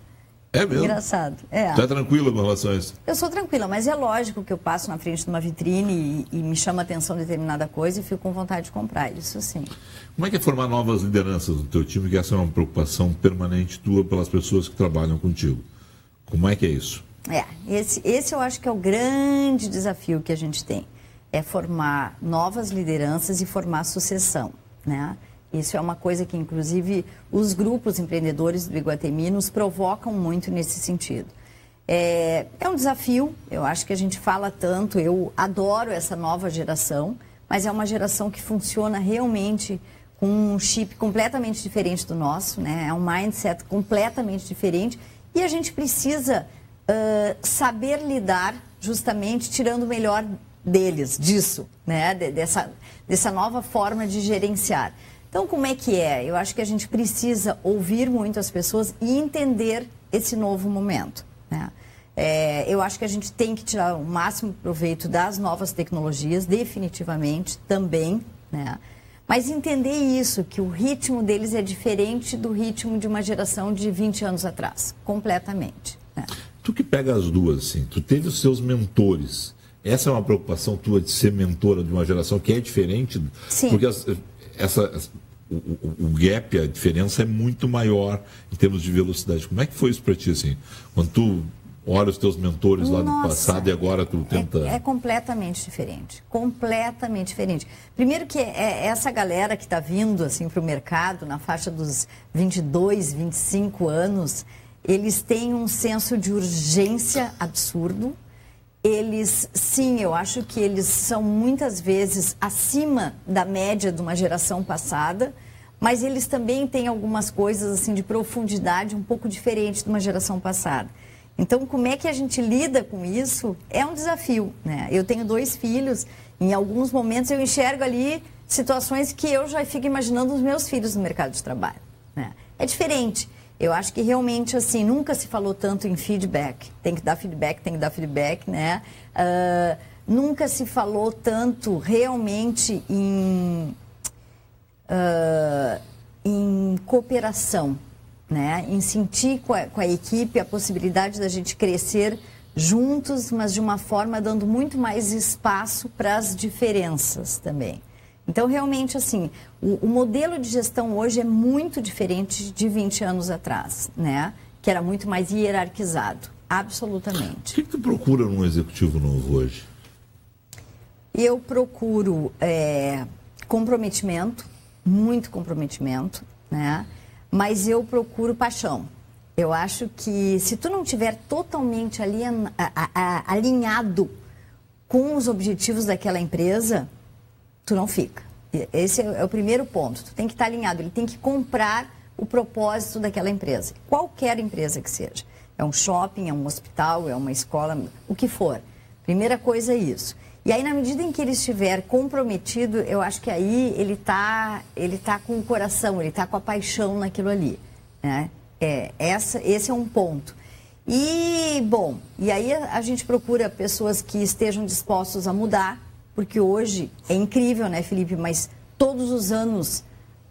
É mesmo? Engraçado. Você é tranquila com relação a isso? Eu sou tranquila, mas é lógico que eu passo na frente de uma vitrine e me chama a atenção determinada coisa e fico com vontade de comprar, isso sim. Como é que é formar novas lideranças no teu time, que essa é uma preocupação permanente tua pelas pessoas que trabalham contigo? Como é que é isso? Esse eu acho que é o grande desafio que a gente tem. É formar novas lideranças e formar sucessão, né? Isso é uma coisa que, inclusive, os grupos empreendedores do Iguatemi nos provocam muito nesse sentido. É um desafio, eu acho que a gente fala tanto, eu adoro essa nova geração, mas é uma geração que funciona realmente com um chip completamente diferente do nosso, né? É um mindset completamente diferente e a gente precisa saber lidar, justamente tirando o melhor deles, disso, né? Dessa nova forma de gerenciar. Então, como é que é? Eu acho que a gente precisa ouvir muito as pessoas e entender esse novo momento, né? Eu acho que a gente tem que tirar o máximo proveito das novas tecnologias, definitivamente, também, né? Mas entender isso, que o ritmo deles é diferente do ritmo de uma geração de 20 anos atrás, completamente, né? Tu que pega as duas, assim, tu teve os seus mentores. Essa é uma preocupação tua de ser mentora de uma geração que é diferente? Sim. Porque o gap, a diferença é muito maior em termos de velocidade. Como é que foi isso para ti, assim? Quando tu olha os teus mentores lá do passado e agora tu tenta... É completamente diferente. Completamente diferente. Primeiro que essa galera que está vindo assim, para o mercado, na faixa dos 22, 25 anos, eles têm um senso de urgência absurdo. Eles, sim, eu acho que eles são muitas vezes acima da média de uma geração passada, mas eles também têm algumas coisas assim de profundidade um pouco diferente de uma geração passada. Então, como é que a gente lida com isso? É um desafio, né? Eu tenho 2 filhos, em alguns momentos eu enxergo ali situações que eu já fico imaginando os meus filhos no mercado de trabalho, né? É diferente. Eu acho que realmente, assim, nunca se falou tanto em feedback. Tem que dar feedback, né? Nunca se falou tanto realmente em cooperação, né? Em sentir com a equipe a possibilidade da gente crescer juntos, mas de uma forma dando muito mais espaço para as diferenças também. Então, realmente, assim, o modelo de gestão hoje é muito diferente de 20 anos atrás, né? Que era muito mais hierarquizado, absolutamente. O que tu procura num executivo novo hoje? Eu procuro comprometimento, muito comprometimento, né? Mas eu procuro paixão. Eu acho que se tu não tiver totalmente alinhado com os objetivos daquela empresa, tu não fica. Esse é o primeiro ponto. Tu tem que estar alinhado, ele tem que comprar o propósito daquela empresa. Qualquer empresa que seja. É um shopping, é um hospital, é uma escola, o que for. Primeira coisa é isso. E aí, na medida em que ele estiver comprometido, eu acho que aí ele tá com o coração, ele está com a paixão naquilo ali, né? Esse é um ponto. E, bom, e aí a gente procura pessoas que estejam dispostos a mudar, porque hoje é incrível, né, Felipe? Mas todos os anos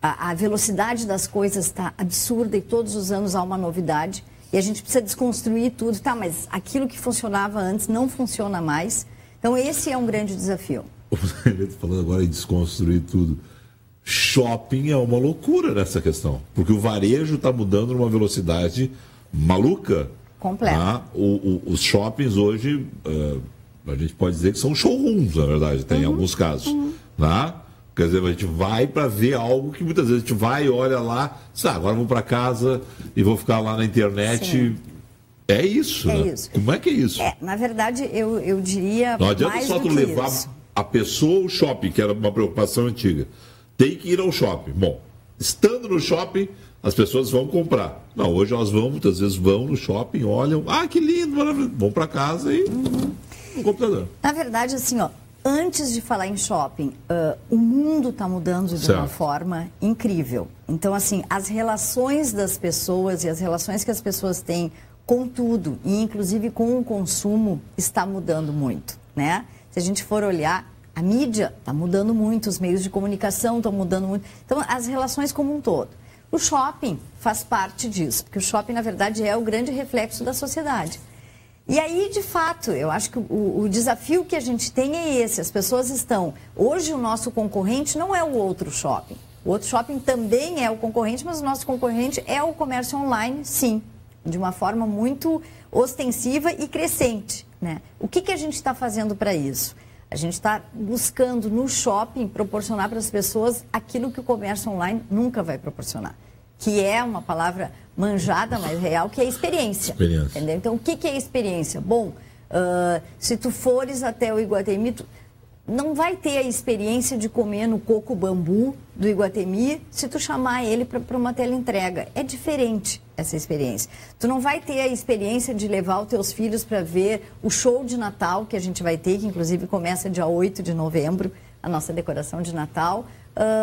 a velocidade das coisas está absurda e todos os anos há uma novidade. E a gente precisa desconstruir tudo. Tá, mas aquilo que funcionava antes não funciona mais. Então, esse é um grande desafio. Falando agora em desconstruir tudo. Shopping é uma loucura nessa questão. Porque o varejo está mudando numa velocidade maluca. Completa. Tá? Os shoppings hoje, a gente pode dizer que são showrooms, na verdade, tem em alguns casos. Tá? Quer dizer, a gente vai para ver algo que muitas vezes a gente vai e olha lá, agora vou para casa e vou ficar lá na internet. Sim. É isso, né? Isso. Como é que é isso? Na verdade, eu diria. Não adianta mais só do tu que levar isso. a pessoa ao shopping, que era uma preocupação antiga. Tem que ir ao shopping. Bom, estando no shopping, as pessoas vão comprar. Não, hoje elas muitas vezes vão no shopping, olham, que lindo, maravilhoso. Vão para casa e no computador. Na verdade, assim, antes de falar em shopping, o mundo está mudando de uma forma incrível. Então, assim, as relações das pessoas e as relações que as pessoas têm com tudo, e inclusive com o consumo, está mudando muito, né? Se a gente for olhar, a mídia está mudando muito, os meios de comunicação estão mudando muito. Então, as relações como um todo. O shopping faz parte disso, porque o shopping, na verdade, é o grande reflexo da sociedade. E aí, de fato, eu acho que o desafio que a gente tem é esse. As pessoas estão... Hoje, o nosso concorrente não é o outro shopping. O outro shopping também é o concorrente, mas o nosso concorrente é o comércio online, sim. De uma forma muito ostensiva e crescente, né? O que a gente está fazendo para isso? A gente está buscando no shopping proporcionar para as pessoas aquilo que o comércio online nunca vai proporcionar. Que é uma palavra manjada, mas real, que é experiência. Entendeu? Então, o que é experiência? Bom, se tu fores até o Iguatemi, não vai ter a experiência de comer no Coco Bambu do Iguatemi se tu chamar ele para uma teleentrega. É diferente essa experiência. Tu não vai ter a experiência de levar os teus filhos para ver o show de Natal que a gente vai ter, que inclusive começa dia 8 de novembro, a nossa decoração de Natal,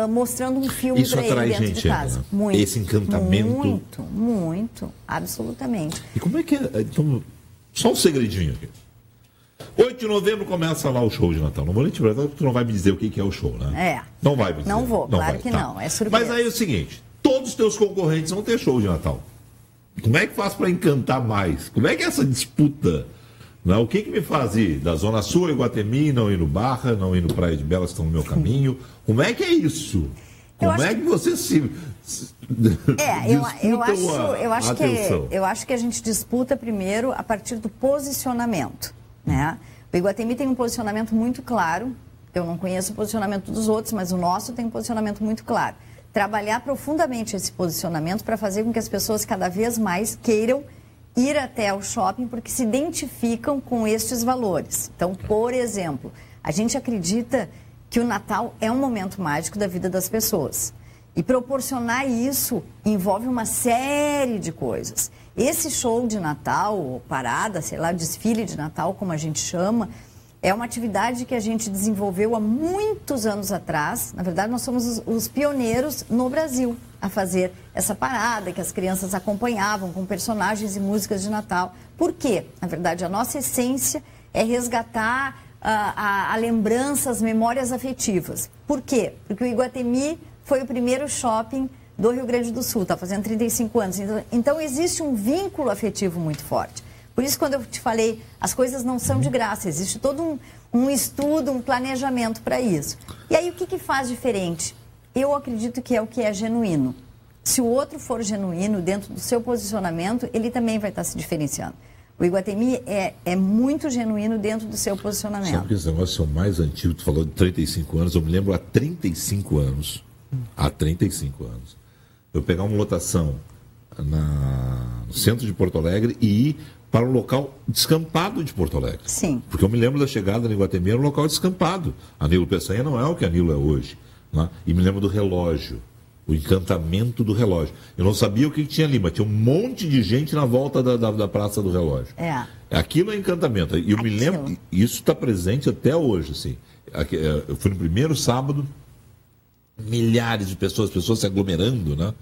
mostrando um filme para ele dentro gente, de casa. Ana, Muito. esse encantamento. Muito, absolutamente. E como é que é? Então, só um segredinho aqui. 8 de novembro começa lá o show de Natal. Não vou nem te perguntar, porque tu não vai me dizer o que é o show, né? Não vai me dizer. Não vou, claro que não. É surpresa. Mas aí é o seguinte, todos os teus concorrentes vão ter show de Natal. Como é que faz para encantar mais? Como é que é essa disputa? Não, o que me faz ir da Zona Sul, Iguatemi, não ir no Barra, não ir no Praia de Belas, que estão no meu caminho? Como é que é isso? Como é que você se eu acho que a gente disputa primeiro a partir do posicionamento, né? O Iguatemi tem um posicionamento muito claro. Eu não conheço o posicionamento dos outros, mas o nosso tem um posicionamento muito claro. Trabalhar profundamente esse posicionamento para fazer com que as pessoas cada vez mais queiram ir até o shopping porque se identificam com estes valores. Então, por exemplo, a gente acredita que o Natal é um momento mágico da vida das pessoas. E proporcionar isso envolve uma série de coisas. Esse show de Natal, ou parada, sei lá, desfile de Natal, como a gente chama, é uma atividade que a gente desenvolveu há muitos anos atrás. Na verdade, nós somos os pioneiros no Brasil a fazer essa parada, que as crianças acompanhavam com personagens e músicas de Natal. Por quê? Na verdade, a nossa essência é resgatar a lembrança, as memórias afetivas. Por quê? Porque o Iguatemi foi o primeiro shopping do Rio Grande do Sul, está fazendo 35 anos. Então, existe um vínculo afetivo muito forte. Por isso, quando eu te falei, as coisas não são de graça, existe todo um estudo, um planejamento para isso. E aí, o que faz diferente? Eu acredito que é o que é genuíno. Se o outro for genuíno dentro do seu posicionamento, ele também vai estar se diferenciando. O Iguatemi é muito genuíno dentro do seu posicionamento. Sabe que esse negócio é o mais antigo, tu falou de 35 anos, eu me lembro há 35 anos, eu pegar uma lotação no centro de Porto Alegre e ir para um local descampado de Porto Alegre. Sim. Porque eu me lembro da chegada no Iguatemi, era um local descampado. A Nilo Peçanha não é o que a Nilo é hoje. Né? E me lembro do relógio, o encantamento do relógio. Eu não sabia o que tinha ali, mas tinha um monte de gente na volta da Praça do Relógio. Aquilo é encantamento. E eu me lembro, isso está presente até hoje. Assim. Eu fui no primeiro sábado, milhares de pessoas se aglomerando, né?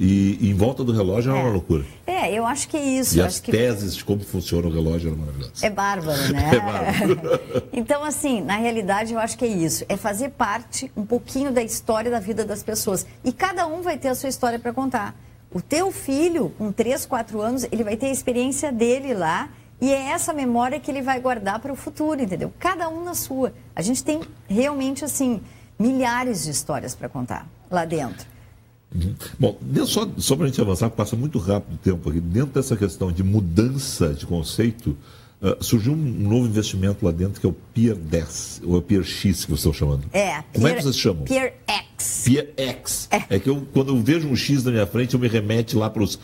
E em volta do relógio era uma loucura. Eu acho que é isso. E as teses de como funciona o relógio eram maravilhosas. É bárbaro, né? É bárbaro. Então, assim, na realidade, eu acho que é isso. É fazer parte um pouquinho da história da vida das pessoas. E cada um vai ter a sua história para contar. O teu filho, com 3, 4 anos, ele vai ter a experiência dele lá. E é essa memória que ele vai guardar para o futuro, entendeu? Cada um na sua. A gente tem realmente, assim, milhares de histórias para contar lá dentro. Bom, só para a gente avançar, passa muito rápido o tempo aqui, dentro dessa questão de mudança de conceito, surgiu um novo investimento lá dentro que é o Pier 10, ou é o Pier X que vocês estão chamando. Como é que vocês chamam? Pier X. Pier X. É que quando eu vejo um X na minha frente, eu me remete lá para os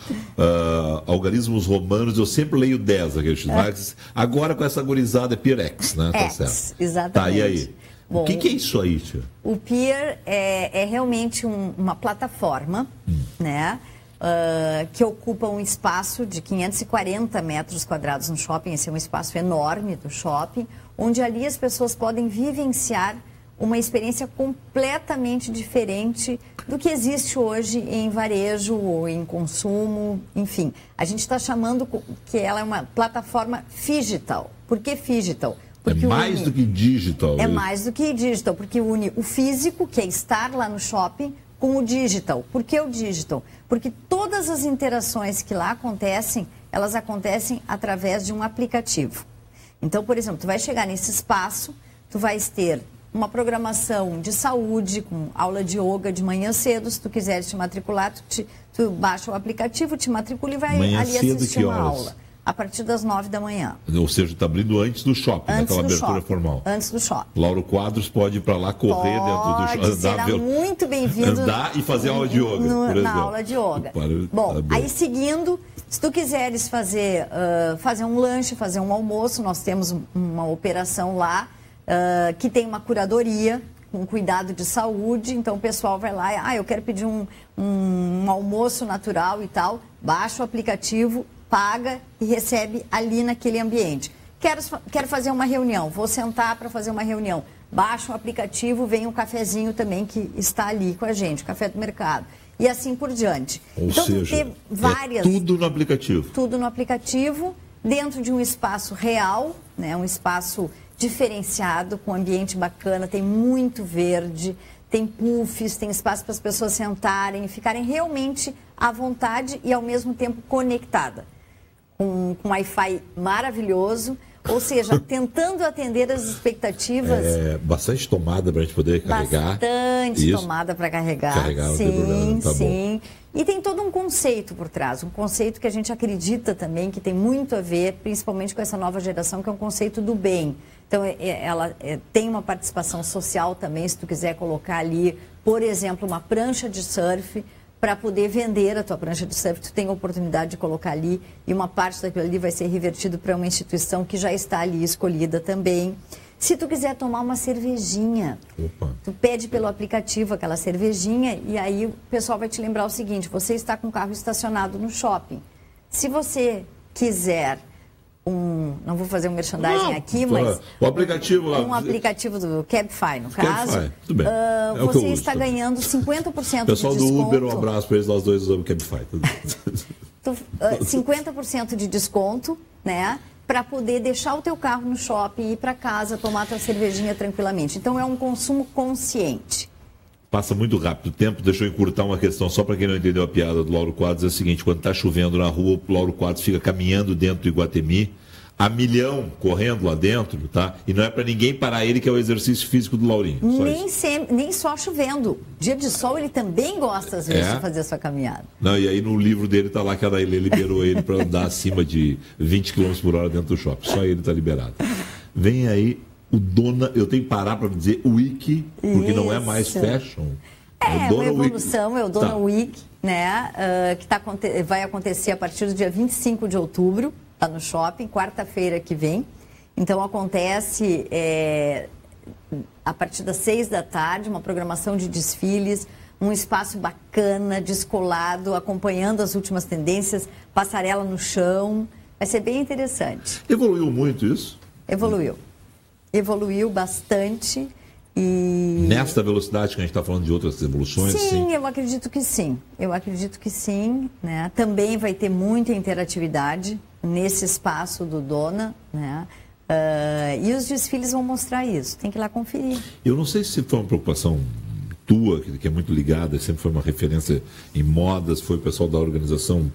algarismos romanos, eu sempre leio 10 aquele X. Agora com essa gurizada é Pier X, né? Tá certo. Exatamente. Tá, e aí? Bom, o que é isso aí, tia? O Pier é realmente uma plataforma, né, que ocupa um espaço de 540 metros quadrados no shopping. Esse é um espaço enorme do shopping, onde ali as pessoas podem vivenciar uma experiência completamente diferente do que existe hoje em varejo ou em consumo, enfim. A gente está chamando que ela é uma plataforma phygital. Por que phygital? Porque é mais do que digital. É mais do que digital, porque une o físico, que é estar lá no shopping, com o digital. Por que o digital? Porque todas as interações que lá acontecem, elas acontecem através de um aplicativo. Então, por exemplo, tu vai chegar nesse espaço, tu vais ter uma programação de saúde, com aula de yoga de manhã cedo. Se tu quiseres te matricular, tu baixa o aplicativo, te matricula e vai manhã ali cedo, assistir uma aula. A partir das 9 da manhã. Ou seja, está abrindo antes do shopping, naquela abertura formal. Antes do shopping. Lauro Quadros pode ir para lá correr dentro do shopping. Será muito bem-vindo. Andar e fazer aula de yoga, por exemplo. Na aula de yoga. Bom, aí seguindo, se tu quiseres fazer um lanche, fazer um almoço, nós temos uma operação lá que tem uma curadoria, um cuidado de saúde, então o pessoal vai lá, eu quero pedir um almoço natural e tal, baixa o aplicativo, paga e recebe ali naquele ambiente. Quero fazer uma reunião, vou sentar para fazer uma reunião, baixa o aplicativo, vem um cafezinho também que está ali com a gente, café do mercado, e assim por diante. Ou então, seja, ter várias... tudo no aplicativo. Tudo no aplicativo, dentro de um espaço real, né, um espaço diferenciado, com ambiente bacana, tem muito verde, tem puffs, tem espaço para as pessoas sentarem e ficarem realmente à vontade e ao mesmo tempo conectada. Com Wi-Fi maravilhoso, ou seja, tentando atender as expectativas. Bastante tomada para a gente poder carregar. Bastante tomada para carregar. Sim, tá sim. Bom. E tem todo um conceito por trás, um conceito que a gente acredita também que tem muito a ver, principalmente com essa nova geração, que é um conceito do bem. Então, ela tem uma participação social também, se tu quiser colocar ali, por exemplo, uma prancha de surf, para poder vender a tua prancha de surf, tu tem a oportunidade de colocar ali e uma parte daquilo ali vai ser revertido para uma instituição que já está ali escolhida também. Se tu quiser tomar uma cervejinha, tu pede pelo aplicativo aquela cervejinha e aí o pessoal vai te lembrar o seguinte, você está com o carro estacionado no shopping. Se você quiser não vou fazer um merchandising aqui, mas... O aplicativo lá. Um aplicativo do Cabify, no caso. Cabify, tudo bem. Você está ganhando 50% de desconto. Pessoal do Uber, um abraço para eles, nós dois usamos Cabify. 50% de desconto, né? Para poder deixar o teu carro no shopping, ir para casa, tomar a tua cervejinha tranquilamente. Então, é um consumo consciente. Passa muito rápido o tempo, deixa eu encurtar uma questão, só para quem não entendeu a piada do Lauro Quadros, é o seguinte, quando está chovendo na rua, o Lauro Quadros fica caminhando dentro do Iguatemi, a milhão correndo lá dentro, tá? E não é para ninguém parar ele, que é o exercício físico do Laurinho. Nem só chovendo. Dia de sol ele também gosta, às vezes, de fazer a sua caminhada. Não, e aí no livro dele está lá que a Dailê liberou ele para andar acima de 20 km por hora dentro do shopping. Só ele está liberado. Vem aí o Dona, eu tenho que parar para dizer Week, porque não é mais fashion. É uma evolução, Week. É o Dona Week, né? Que vai acontecer a partir do dia 25 de outubro. Está no shopping, quarta-feira que vem. Então, acontece a partir das 6 da tarde, uma programação de desfiles, um espaço bacana, descolado, acompanhando as últimas tendências, passarela no chão. Vai ser bem interessante. Evoluiu muito isso? Evoluiu bastante. E... Nesta velocidade que a gente está falando de outras evoluções? Sim, eu acredito que sim. Né? Também vai ter muita interatividade nesse espaço do Dona, né? E os desfiles vão mostrar isso. Tem que ir lá conferir. Eu não sei se foi uma preocupação tua, que é muito ligada, sempre foi uma referência em modas, foi o pessoal da organização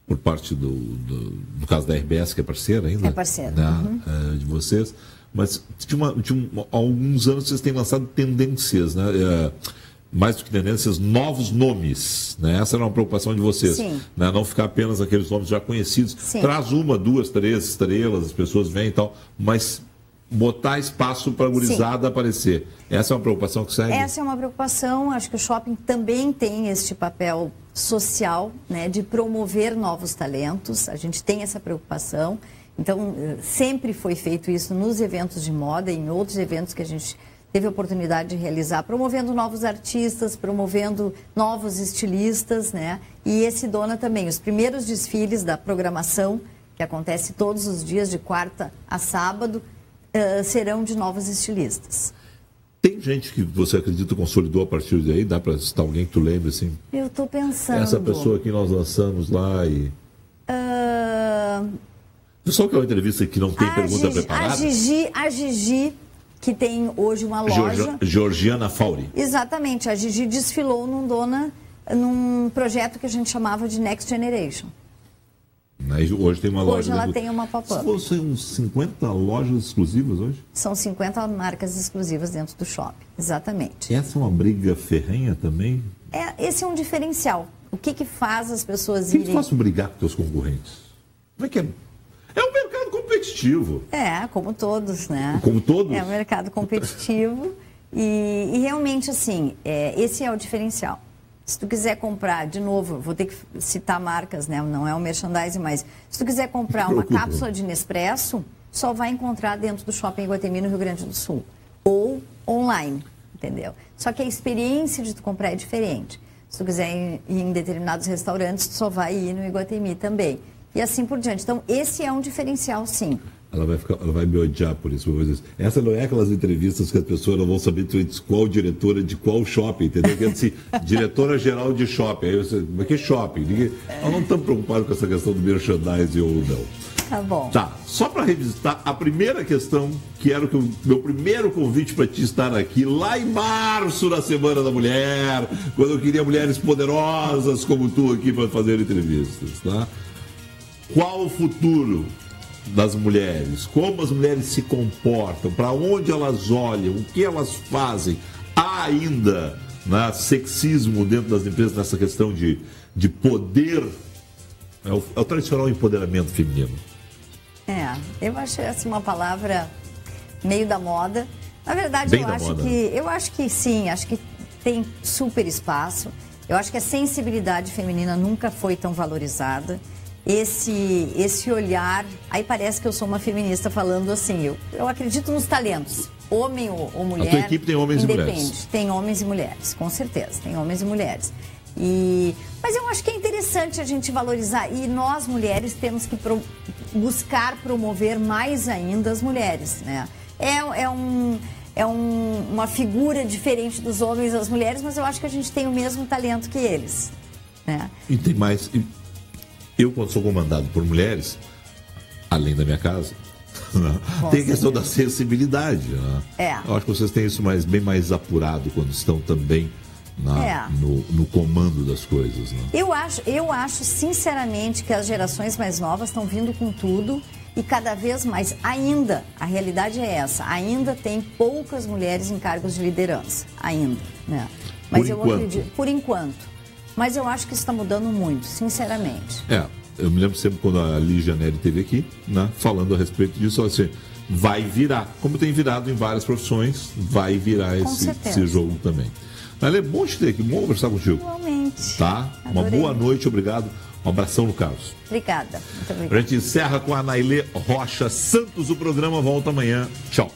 por parte do caso da RBS, que é parceira ainda? É parceira. Né? De vocês. Mas há alguns anos vocês têm lançado tendências, né? Mais do que tendências, novos nomes. Né? Essa era uma preocupação de vocês. Sim. Né? Não ficar apenas aqueles nomes já conhecidos. Sim. Traz 1, 2, 3 estrelas, as pessoas vêm e tal, mas botar espaço para a gurizada aparecer. Essa é uma preocupação que segue? Essa é uma preocupação. Acho que o shopping também tem este papel social, né, de promover novos talentos. A gente tem essa preocupação. Então, sempre foi feito isso nos eventos de moda e em outros eventos que a gente teve a oportunidade de realizar, promovendo novos artistas, promovendo novos estilistas, né? E esse Dona também, os primeiros desfiles da programação, que acontece todos os dias, de quarta a sábado, serão de novos estilistas. Tem gente que você acredita consolidou a partir daí? Dá para citar alguém que tu lembra, assim? Eu estou pensando... Essa pessoa que nós lançamos lá e... Pessoal que é uma entrevista que não tem pergunta preparada? A Gigi, que tem hoje uma loja... Georgiana Fauri. Exatamente. A Gigi desfilou num projeto que a gente chamava de Next Generation. Hoje tem uma loja... Hoje ela tem uma pop-up. São uns 50 lojas exclusivas hoje? São 50 marcas exclusivas dentro do shopping. Exatamente. Essa é uma briga ferrenha também? Esse é um diferencial. O que faz as pessoas irem... O que faz brigar com teus concorrentes? Como é que é? É um mercado competitivo. Como todos, né? Como todos? É um mercado competitivo e realmente, assim, esse é o diferencial. Se tu quiser comprar, de novo, vou ter que citar marcas, né? Não é um merchandising, mas se tu quiser comprar uma cápsula de Nespresso, só vai encontrar dentro do Shopping Iguatemi, no Rio Grande do Sul. Ou online, entendeu? Só que a experiência de tu comprar é diferente. Se tu quiser ir em determinados restaurantes, tu só vai ir no Iguatemi também. E assim por diante. Então, esse é um diferencial, sim. Ela vai me odiar por isso. Essa não é aquelas entrevistas que as pessoas não vão saber qual diretora de qual shopping, entendeu? Que é assim, diretora-geral de shopping. Aí você, mas que shopping? Nós não estamos preocupados com essa questão do merchandising ou não. Tá bom. Tá, só para revisitar a primeira questão, que era o meu primeiro convite para te estar aqui, lá em março, na Semana da Mulher, quando eu queria mulheres poderosas como tu aqui para fazer entrevistas, tá? Qual o futuro das mulheres? Como as mulheres se comportam? Para onde elas olham? O que elas fazem? Há ainda sexismo dentro das empresas nessa questão de poder? É o tradicional empoderamento feminino. Eu acho essa uma palavra meio da moda. Na verdade, eu acho que sim, acho que tem super espaço. Eu acho que a sensibilidade feminina nunca foi tão valorizada. Esse olhar, aí parece que eu sou uma feminista falando assim, eu acredito nos talentos, homem ou mulher. A tua equipe tem homens e mulheres? Tem homens e mulheres, com certeza, tem homens e mulheres. Mas eu acho que é interessante a gente valorizar, e nós mulheres temos que buscar promover mais ainda as mulheres, né? Uma figura diferente dos homens e das mulheres, mas eu acho que a gente tem o mesmo talento que eles, né? E tem mais. Eu, quando sou comandado por mulheres, além da minha casa, tem a questão da sensibilidade. Né? Eu acho que vocês têm isso bem mais apurado quando estão também no comando das coisas. Né? Eu acho, sinceramente, que as gerações mais novas estão vindo com tudo e cada vez mais. Ainda, a realidade é essa, ainda tem poucas mulheres em cargos de liderança. Ainda. Né? Mas eu acredito, por enquanto. Mas eu acho que isso está mudando muito, sinceramente. Eu me lembro sempre quando a Lígia Neri esteve aqui, né, falando a respeito disso, assim, vai virar, como tem virado em várias profissões, vai virar esse jogo também. Mas é bom te ter aqui, bom conversar contigo. Igualmente. Tá? Adorei. Uma boa noite, obrigado. Um abração no Carlos. Obrigada. Muito obrigada. A gente encerra com a Nailê Rocha Santos. O programa volta amanhã. Tchau.